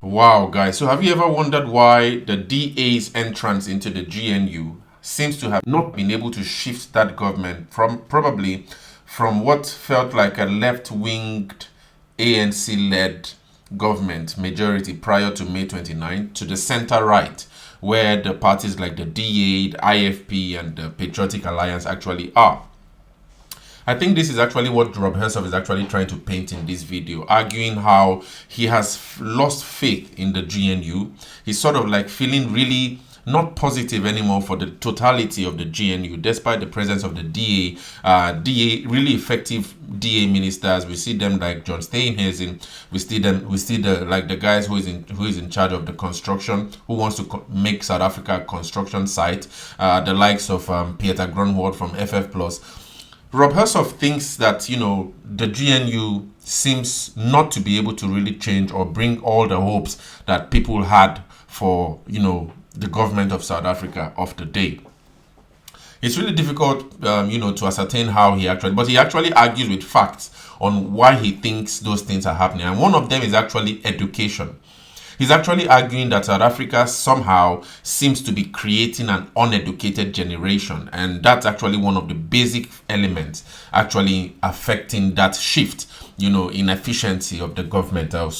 Wow, guys. So have you ever wondered why the DA's entrance into the GNU seems to have not been able to shift that government from what felt like a left-winged ANC-led government majority prior to May 29 to the center-right, where the parties like the DA, the IFP, and the Patriotic Alliance actually are? I think this is actually what Rob Hersov is actually trying to paint in this video, arguing how he has lost faith in the GNU. He's sort of like feeling really not positive anymore for the totality of the GNU, despite the presence of the DA, really effective DA ministers. We see them like John Steinhuisen. We see the guys who is in charge of the construction, who wants to make South Africa a construction site. The likes of Peter Grunwald from FF Plus. Rob Hersov thinks that, the GNU seems not to be able to really change or bring all the hopes that people had for, the government of South Africa of the day. It's really difficult, to ascertain how but he actually argues with facts on why he thinks those things are happening. And one of them is actually education. He's actually arguing that South Africa somehow seems to be creating an uneducated generation, and that's actually one of the basic elements actually affecting that shift, in efficiency of the government or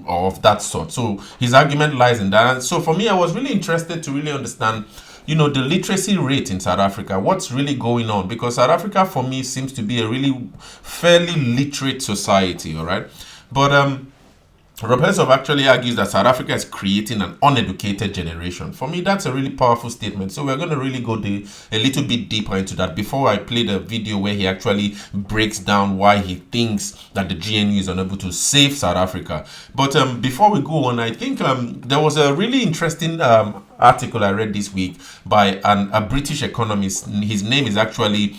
of that sort. So his argument lies in that. And so for me, I was really interested to really understand, the literacy rate in South Africa, what's really going on, because South Africa for me seems to be a really fairly literate society, all right? But Rob Hersov actually argues that South Africa is creating an uneducated generation. For me, that's a really powerful statement. So we're going to really go a little bit deeper into that before I play the video where he actually breaks down why he thinks that the GNU is unable to save South Africa. But before we go on, I think there was a really interesting article I read this week by a British economist. His name is actually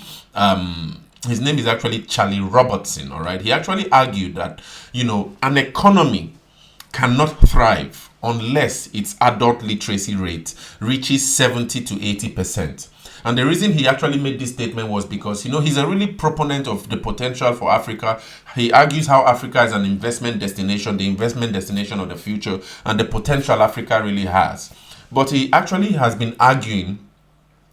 Charlie Robertson, all right? He actually argued that, an economy cannot thrive unless its adult literacy rate reaches 70 to 80%. And the reason he actually made this statement was because, he's a really proponent of the potential for Africa. He argues how Africa is an investment destination, the investment destination of the future, and the potential Africa really has. But he actually has been arguing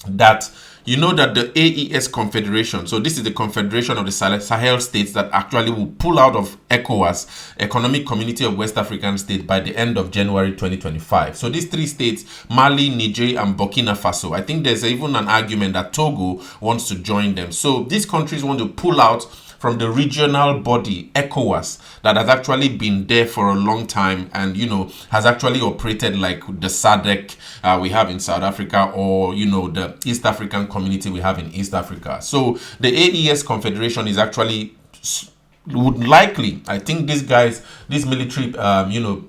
that that the AES Confederation, so this is the Confederation of the Sahel states that actually will pull out of ECOWAS, Economic Community of West African States, by the end of January 2025. So these three states, Mali, Niger, and Burkina Faso, I think there's even an argument that Togo wants to join them. So these countries want to pull out from the regional body, ECOWAS, that has actually been there for a long time and, has actually operated like the SADC we have in South Africa, or, the East African community we have in East Africa. So the AES Confederation is actually would likely, I think these military,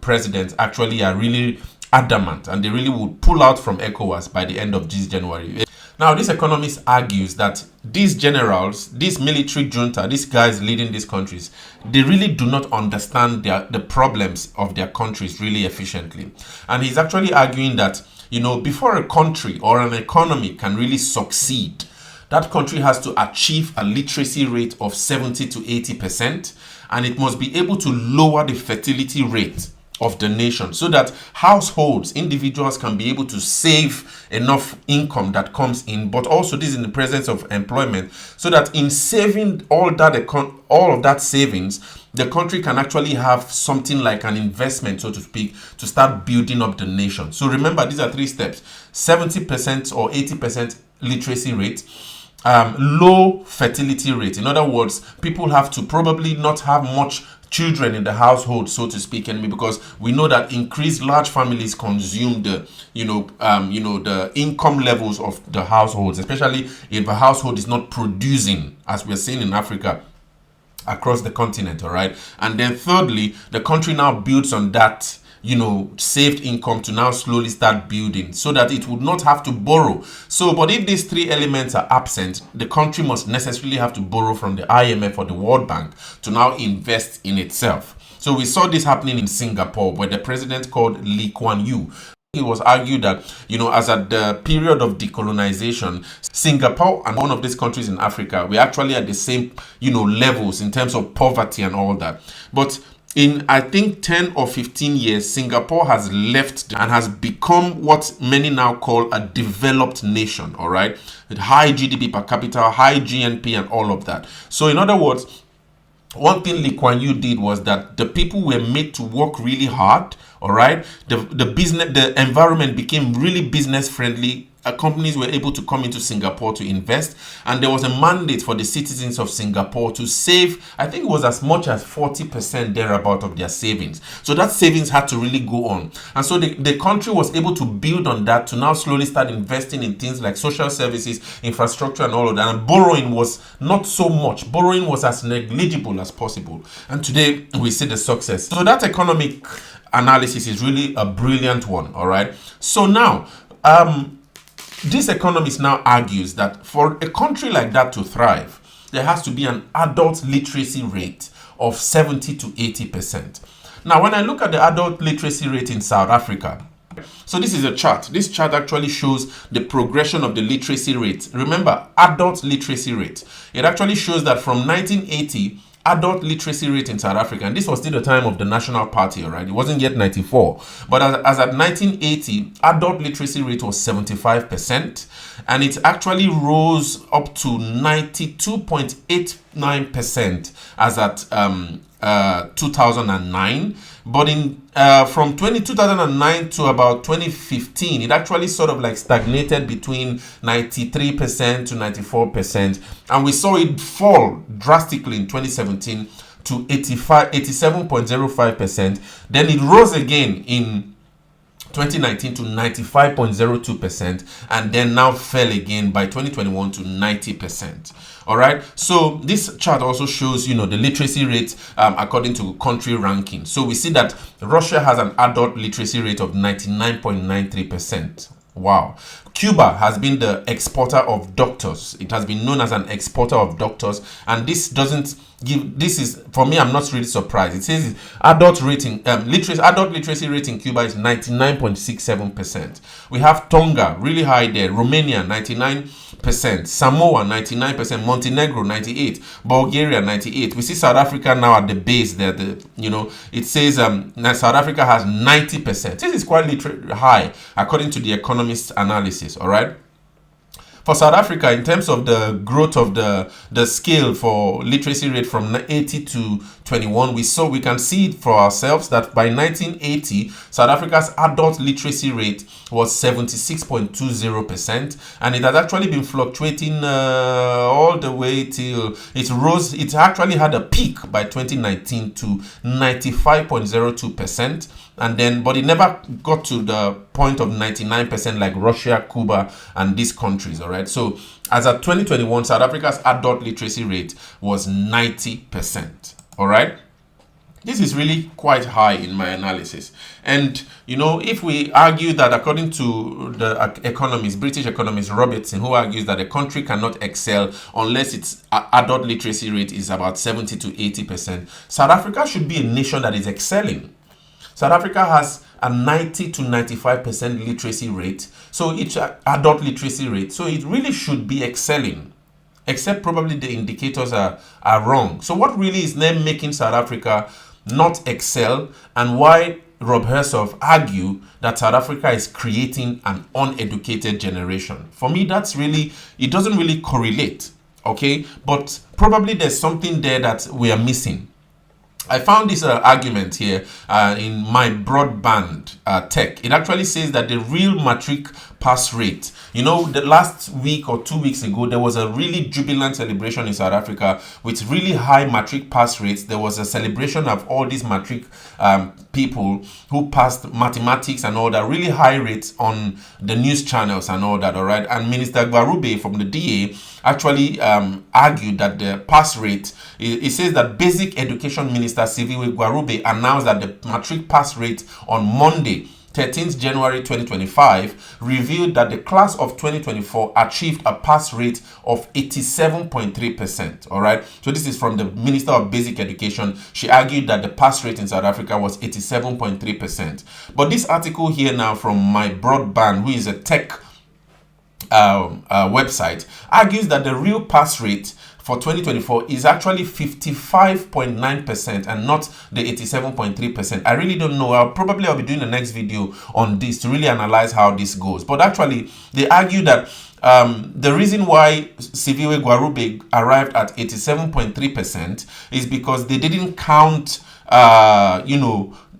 presidents actually are really adamant, and they really would pull out from ECOWAS by the end of this January. Now, this economist argues that these generals, this military junta, these guys leading these countries, they really do not understand the problems of their countries really efficiently. And he's actually arguing that, before a country or an economy can really succeed, that country has to achieve a literacy rate of 70 to 80%, and it must be able to lower the fertility rate of the nation so that households, individuals can be able to save enough income that comes in, but also this in the presence of employment, so that in saving all of that savings, the country can actually have something like an investment, so to speak, to start building up the nation. So remember, these are three steps: 70% or 80% literacy rate, low fertility rate. In other words, people have to probably not have much children in the household, so to speak, and because we know that increased large families consume the the income levels of the households, especially if a household is not producing, as we're seeing in Africa across the continent, all right? And then thirdly, the country now builds on that saved income to now slowly start building so that it would not have to borrow. So, but if these three elements are absent, the country must necessarily have to borrow from the IMF or the World Bank to now invest in itself. So we saw this happening in Singapore, where the president called Lee Kuan Yew, it was argued that, as at the period of decolonization, Singapore and one of these countries in Africa were actually at the same, levels in terms of poverty and all that. But in I think 10 or 15 years, Singapore has left and has become what many now call a developed nation, all right? With high GDP per capita, high GNP and all of that. So in other words, one thing Lee Kuan Yew did was that the people were made to work really hard, all right? The environment became really business friendly. Companies were able to come into Singapore to invest, and there was a mandate for the citizens of Singapore to save, I think it was as much as 40% thereabout of their savings. So that savings had to really go on. And so the country was able to build on that to now slowly start investing in things like social services, infrastructure and all of that. And borrowing was not so much. Borrowing was as negligible as possible. And today we see the success. So that economic analysis is really a brilliant one, all right? So now, this economist now argues that for a country like that to thrive, there has to be an adult literacy rate of 70 to 80%. Now, when I look at the adult literacy rate in South Africa, so this is a chart. This chart actually shows the progression of the literacy rate. Remember, adult literacy rate. It actually shows that from 1980, adult literacy rate in South Africa, and this was still the time of the National Party, all right? It wasn't yet 94. But as at 1980, adult literacy rate was 75%, and it actually rose up to 92.89% as at 2009. But in from 2009 to about 2015, it actually sort of like stagnated between 93% to 94%. And we saw it fall drastically in 2017 to 87.05%. Then it rose again in 2019 to 95.02%, and then now fell again by 2021 to 90%. All right. So this chart also shows, the literacy rate according to country ranking. So we see that Russia has an adult literacy rate of 99.93%. Wow. Cuba has been the exporter of doctors. It has been known as an exporter of doctors, and this doesn't give. This is, for me, I'm not really surprised. It says adult literacy rate in Cuba is 99.67%. We have Tonga, really high there. Romania, 99%. Samoa, 99%. Montenegro, 98%. Bulgaria, 98%. We see South Africa now at the base there. It says South Africa has 90%. This is quite high according to the Economist analysis. All right. For South Africa, in terms of the growth of the scale for literacy rate from 80 to 21, we can see it for ourselves that by 1980, South Africa's adult literacy rate was 76.20%, and it has actually been fluctuating all the way till it rose. It actually had a peak by 2019 to 95.02%. But it never got to the point of 99% like Russia, Cuba, and these countries, all right? So as of 2021, South Africa's adult literacy rate was 90%, all right? This is really quite high in my analysis. And, if we argue that according to the economist, British economist Robertson, who argues that a country cannot excel unless its adult literacy rate is about 70 to 80%, South Africa should be a nation that is excelling. South Africa has a 90 to 95% literacy rate, so each adult literacy rate, so it really should be excelling, except probably the indicators are wrong. So what really is then making South Africa not excel, and why Rob Hersov argue that South Africa is creating an uneducated generation? For me, it doesn't really correlate, okay? But probably there's something there that we are missing. I found this argument here in my broadband tech. It actually says that the real matric pass rate, the last week or 2 weeks ago, there was a really jubilant celebration in South Africa with really high matric pass rates. There was a celebration of all these matric people who passed mathematics and all that, really high rates on the news channels and all that, all right? And Minister Gwarube from the DA actually argued that the pass rate, it says that Basic Education Minister Siviwe Gwarube announced that the matric pass rate on Monday, 13th January 2025, revealed that the class of 2024 achieved a pass rate of 87.3%. All right. So this is from the Minister of Basic Education. She argued that the pass rate in South Africa was 87.3%. But this article here now from my broadband, who is a tech website, argues that the real pass rate for 2024 is actually 55.9% and not the 87.3%. I really don't know. I'll be doing the next video on this to really analyze how this goes. But actually, they argue that the reason why Siviwe Gwarube arrived at 87.3% is because they didn't count,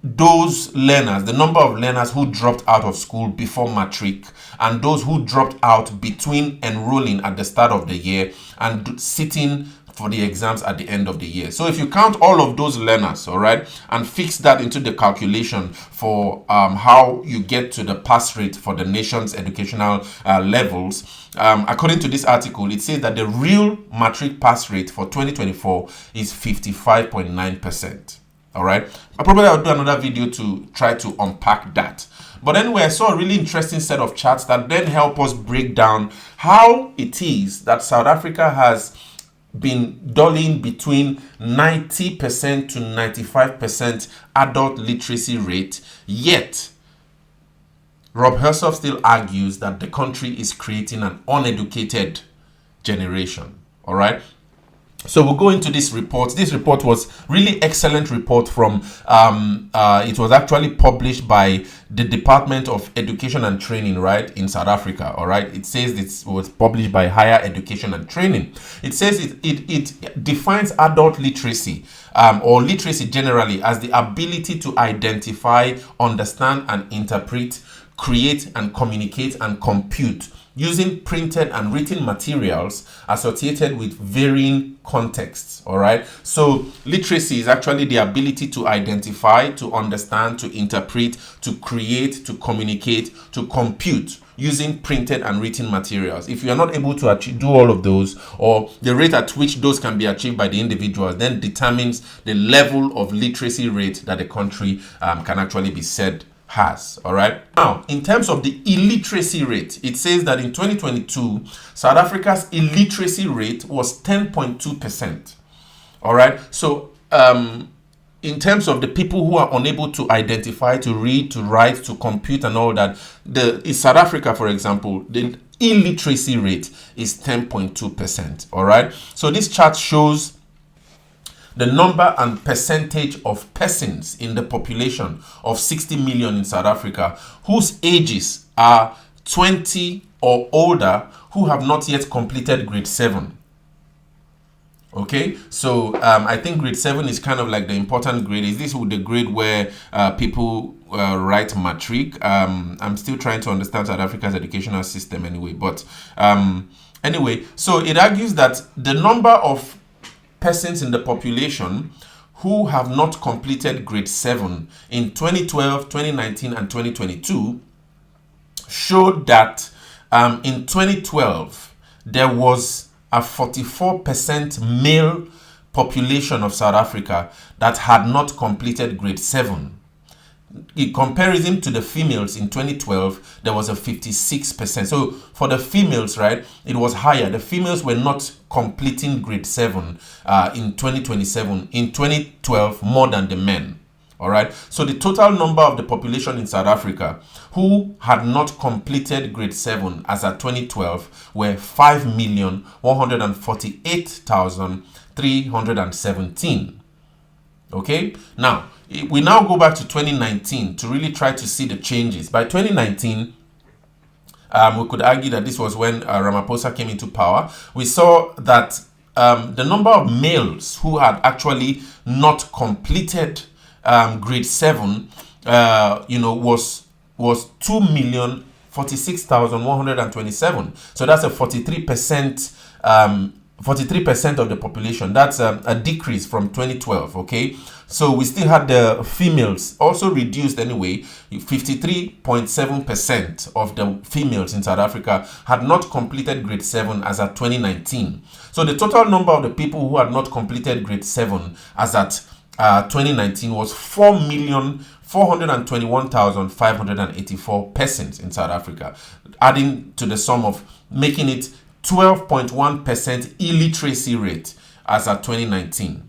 those learners, the number of learners who dropped out of school before matric and those who dropped out between enrolling at the start of the year and sitting for the exams at the end of the year. So if you count all of those learners, all right, and fix that into the calculation for how you get to the pass rate for the nation's educational levels, according to this article, it says that the real matric pass rate for 2024 is 55.9%. All right, I'll do another video to try to unpack that. But anyway, I saw a really interesting set of charts that then help us break down how it is that South Africa has been dulling between 90% to 95% adult literacy rate, yet Rob Hersov still argues that the country is creating an uneducated generation. All right. So we'll go into this report. This report was really excellent report from, it was actually published by the Department of Education and Training, right, in South Africa, all right? It says it was published by Higher Education and Training. It says it defines adult literacy, or literacy generally, as the ability to identify, understand and interpret, create and communicate and compute using printed and written materials associated with varying contexts. All right. So literacy is actually the ability to identify, to understand, to interpret, to create, to communicate, to compute using printed and written materials. If you are not able to do all of those, or the rate at which those can be achieved by the individuals, then determines the level of literacy rate that the country can actually be said has. All right. Now, in terms of the illiteracy rate, it says that in 2022, South Africa's illiteracy rate was 10.2%. All right. So, in terms of the people who are unable to identify, to read, to write, to compute and all that, in South Africa, for example, the illiteracy rate is 10.2%. All right. So this chart shows the number and percentage of persons in the population of 60 million in South Africa whose ages are 20 or older who have not yet completed grade 7. Okay, so I think grade 7 is kind of like the important grade. Is this the grade where people write matric? I'm still trying to understand South Africa's educational system anyway. But anyway, so it argues that the number of persons in the population who have not completed grade 7 in 2012, 2019, and 2022 showed that in 2012 there was a 44% male population of South Africa that had not completed grade 7. In comparison to the females in 2012, there was a 56%. So for the females, right, it was higher. The females were not completing grade 7 in 2027. In 2012, more than the men. All right. So the total number of the population in South Africa who had not completed grade 7 as at 2012 were 5,148,317. Okay. Now, we now go back to 2019 to really try to see the changes. By 2019, we could argue that this was when Ramaphosa came into power. We saw that the number of males who had actually not completed grade 7, was 2,046,127. So that's a 43%. 43% of the population. That's a decrease from 2012. Okay, so we still had the females also reduced anyway. 53.7% of the females in South Africa had not completed grade 7 as at 2019. So the total number of the people who had not completed grade 7 as at 2019 was 4,421,584 persons in South Africa, adding to the sum of making it 12.1% illiteracy rate as at 2019.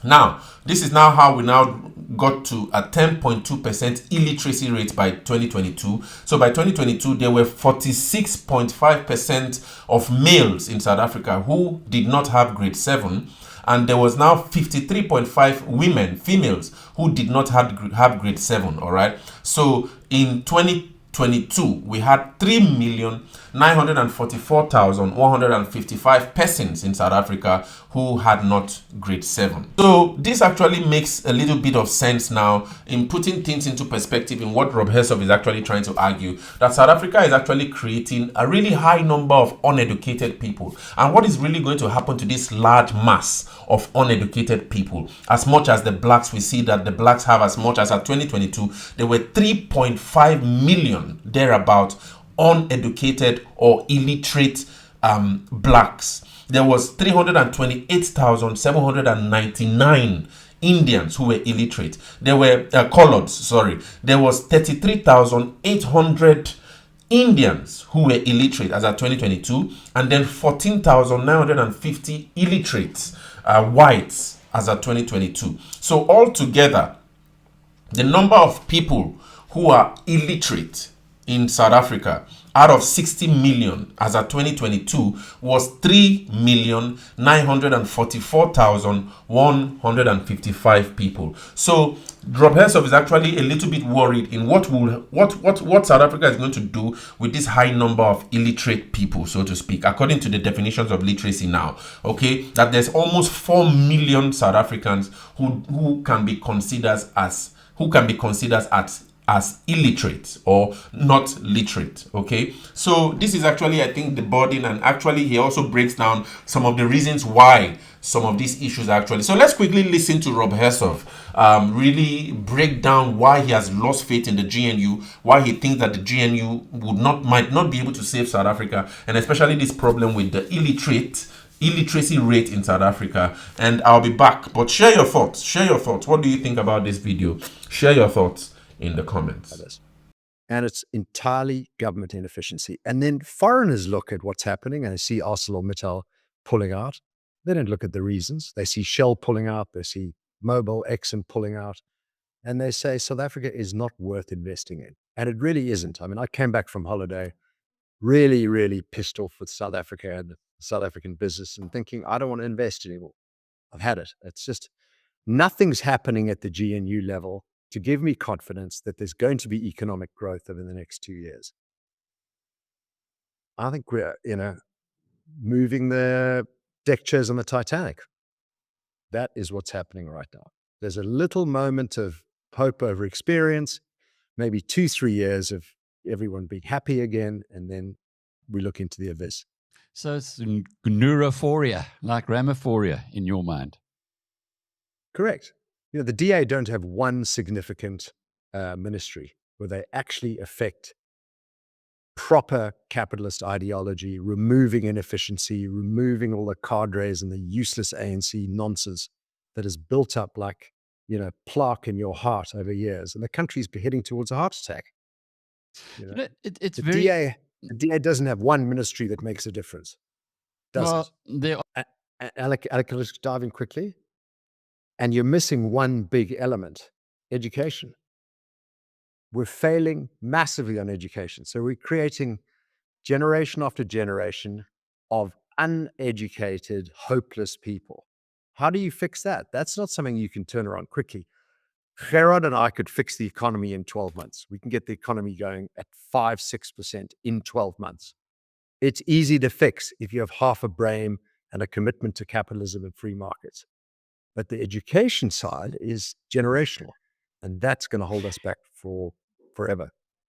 Now, this is now how we now got to a 10.2% illiteracy rate by 2022. So by 2022, there were 46.5% of males in South Africa who did not have grade 7. And there was now 53.5 women, females, who did not have grade 7, all right? So in 2022, we had 3,944,155 persons in South Africa who had not grade 7. So this actually makes a little bit of sense now in putting things into perspective in what Rob Hersov is actually trying to argue, that South Africa is actually creating a really high number of uneducated people. And what is really going to happen to this large mass of uneducated people? As much as the blacks, we see that the blacks have as much as at 2022, there were 3.5 million thereabout uneducated or illiterate blacks. There was 328,799 Indians who were illiterate. There were coloreds, sorry. There was 33,800 Indians who were illiterate as at 2022, and then 14,950 illiterates, whites, as at 2022. So altogether, the number of people who are illiterate in South Africa out of 60 million as at 2022 was 3,944,155 people. So Rob Hersov is actually a little bit worried in what South Africa is going to do with this high number of illiterate people, so to speak, according to the definitions of literacy now. Okay, that there's almost 4 million South Africans who can be considered as illiterate or not literate. Okay, so this is actually, I think, the burden, and actually he also breaks down some of the reasons why some of these issues actually. So let's quickly listen to Rob Hersov really break down why he has lost faith in the GNU, why he thinks that the GNU might not be able to save South Africa, and especially this problem with the illiteracy rate in South Africa. And I'll be back, but share your thoughts. What do you think about this video? Share your thoughts in the comments. And it's entirely government inefficiency. And then foreigners look at what's happening and they see ArcelorMittal pulling out. They don't look at the reasons. They see Shell pulling out, they see Mobil, Exxon pulling out, and they say South Africa is not worth investing in. And it really isn't. I mean, I came back from holiday really, really pissed off with South Africa and South African business and thinking, I don't want to invest anymore. I've had it. It's just nothing's happening at the GNU level to give me confidence that there's going to be economic growth over the next 2 years. I think we're, moving the deck chairs on the Titanic. That is what's happening right now. There's a little moment of hope over experience, maybe 2-3 years of everyone being happy again, and then we look into the abyss. So it's neurophoria, like ramaphoria in your mind. Correct. The DA don't have one significant ministry where they actually affect proper capitalist ideology, removing inefficiency, removing all the cadres and the useless ANC nonsense that has built up like, plaque in your heart over years. And the country's heading towards a heart attack. It's the DA doesn't have one ministry that makes a difference. Doesn't. Alec, let's dive in quickly. And you're missing one big element, education. We're failing massively on education. So we're creating generation after generation of uneducated, hopeless people. How do you fix that? That's not something you can turn around quickly. Gerard and I could fix the economy in 12 months. We can get the economy going at 5-6% in 12 months. It's easy to fix if you have half a brain and a commitment to capitalism and free markets. But the education side is generational, and that's going to hold us back for forever.